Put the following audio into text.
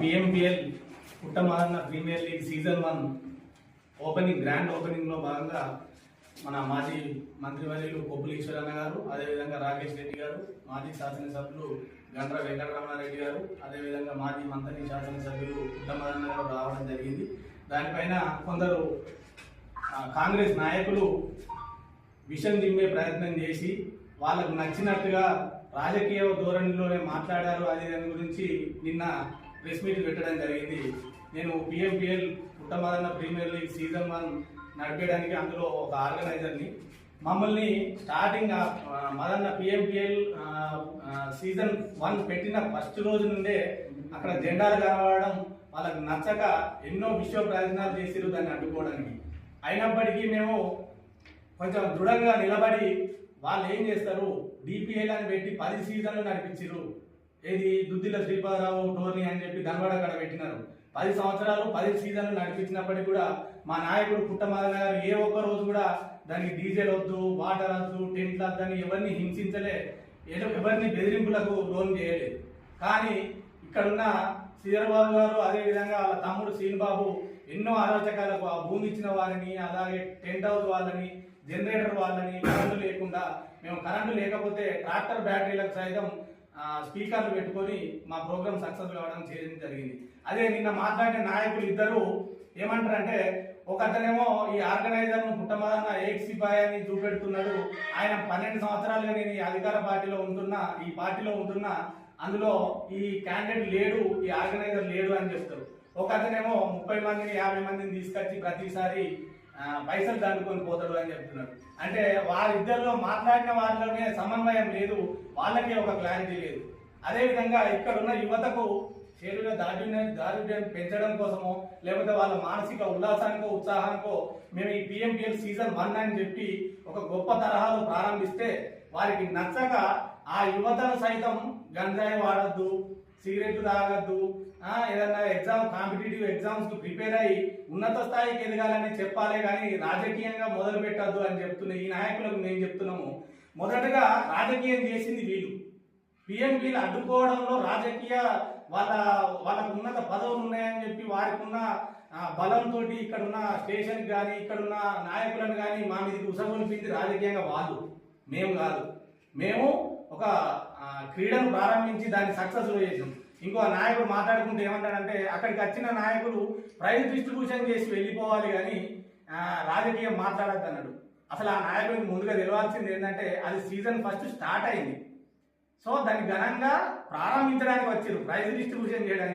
పిఎంపిఎల్ Puttamadanna Premier League season 1 grand opening లో భాగంగా మన మాజీ మంత్రివర్యులు కొప్పుల ఈశ్వరన్న గారు, అదేవిధంగా రాకేష్ రెడ్డి గారు, మాజీ శాసనసభ్యులు గండ్ర వెంకటరమణారెడ్డి గారు, అదేవిధంగా మాజీ మంత్రి శాసనసభ్యులు పుట్టమదన్న గారు రావడం జరిగింది. దానిపైన కొందరు కాంగ్రెస్ నాయకులు విషం దిమ్మే ప్రయత్నం చేసి వాళ్ళకు నచ్చినట్టుగా రాజకీయ ధోరణిలోనే మాట్లాడారు. అది దాని గురించి నిన్న ప్రెస్ మీట్ పెట్టడం జరిగింది. నేను పిఎంపిఎల్ పుట్టమదన్న ప్రీమియర్ లీగ్ సీజన్ 1 నడిపేయడానికి అందులో ఒక ఆర్గనైజర్ని. మమ్మల్ని స్టార్టింగ్ మదన్న పిఎంపిఎల్ సీజన్ 1 పెట్టిన ఫస్ట్ రోజు నుండే అక్కడ జెండాలు కనబడడం వాళ్ళకి నచ్చక ఎన్నో విశ్వ ప్రయత్నాలు చేసిరు దాన్ని అడ్డుకోవడానికి. అయినప్పటికీ మేము కొంచెం దృఢంగా నిలబడి వాళ్ళు ఏం చేస్తారు, డిపిఎల్ అని పెట్టి 10 సీజన్లు నడిపించారు. ఏది దుద్దిల శ్రీపాదరావు టోర్నీ అని చెప్పి ధనవాడ అక్కడ పెట్టినారు. 10 సంవత్సరాలు 10 సీజన్లు నడిపించినప్పటికీ కూడా మా నాయకుడు పుట్టమదన్న గారు ఏ ఒక్క రోజు కూడా దానికి డీజేల్ వద్దు, వాటర్ వద్దు, టెంట్ వద్దని ఎవరిని హింసించలే, ఎవరిని బెదిరింపులకు లోన్ చేయలేదు. కానీ ఇక్కడున్న శ్రీధరబాబు గారు, అదేవిధంగా వాళ్ళ తమ్ముడు శ్రీనిబాబు ఎన్నో అరాచకాలకు ఆ భూమి ఇచ్చిన వారిని, అలాగే టెంట్ హౌస్ వాళ్ళని, జనరేటర్ వాళ్ళని, కరెంటు లేకుండా మేము కరెంటు లేకపోతే ట్రాక్టర్ బ్యాటరీలకు సైతం స్పీకర్లు పెట్టుకొని మా ప్రోగ్రామ్ సక్సెస్ కావడం చేయడం జరిగింది. అదే నిన్న మాట్లాడిన నాయకులు ఇద్దరు ఏమంటారంటే, ఒకతనేమో ఈ ఆర్గనైజర్ను పుట్టమదన్న ఏక్సిబాయ్ అని చూపెడుతున్నాడు, ఆయన 12 సంవత్సరాలుగా నేను ఈ అధికార పార్టీలో ఉంటున్నా, ఈ పార్టీలో ఉంటున్నా, అందులో ఈ క్యాండిడేట్ లేడు, ఈ ఆర్గనైజర్ లేడు అని చెప్తారు. ఒకతనేమో 30 మందిని 50 మందిని తీసుకొచ్చి ప్రతిసారి పైసలు దండుకొని పోతాడు అని చెప్తున్నాడు. అంటే వారిద్దరిలో మాట్లాడిన వారిలోనే సమన్వయం లేదు, వాళ్ళకే ఒక క్లారిటీ లేదు. అదేవిధంగా ఇక్కడున్న యువతకు చేరుగా దారుణ్యం పెంచడం కోసమో లేకపోతే వాళ్ళ మానసిక ఉల్లాసానికో ఉత్సాహానికో మేము ఈ పిఎంపిఎల్ సీజన్ 1 అని చెప్పి ఒక గొప్ప తరహాలో ప్రారంభిస్తే వారికి నచ్చక ఆ యువతను సైతం గంజాయి వాడద్దు, సిగరెట్ తాగద్దు, ఏదన్నా కాంపిటేటివ్ ఎగ్జామ్స్ కు ప్రిపేర్ అయ్యి ఉన్నత స్థాయికి ఎదగాలని చెప్పాలే కానీ రాజకీయంగా మొదలు పెట్టద్దు అని చెప్తున్న ఈ నాయకులకు మేము చెప్తున్నాము. మొదటగా రాజకీయం చేసింది వీళ్ళు. పిఎంపీలు అడ్డుకోవడంలో రాజకీయ వాళ్ళకు ఉన్నత పదవులు ఉన్నాయని చెప్పి వారికి ఉన్న బలంతో ఇక్కడున్న స్టేషన్ కానీ ఇక్కడున్న నాయకులను కానీ మా మీదకి ఉసగొలిపింది రాజకీయంగా వాళ్ళు, మేము కాదు. మేము ఒక క్రీడను ప్రారంభించి దాన్ని సక్సెస్ఫుల్ చేసాం. ఇంకో నాయకుడు మాట్లాడుకుంటే ఏమంటాడంటే, అక్కడికి వచ్చిన నాయకులు ప్రైజ్ డిస్ట్రిబ్యూషన్ చేసి వెళ్ళిపోవాలి కానీ రాజకీయం మాట్లాడద్దు అన్నాడు. అసలు ఆ నాయకుడికి ముందుగా తెలియాల్సింది ఏంటంటే, అది సీజన్ 1 స్టార్ట్ అయింది. సో దాన్ని ఘనంగా ప్రారంభించడానికి వచ్చారు, ప్రైజ్ డిస్ట్రిబ్యూషన్ చేయడానికి.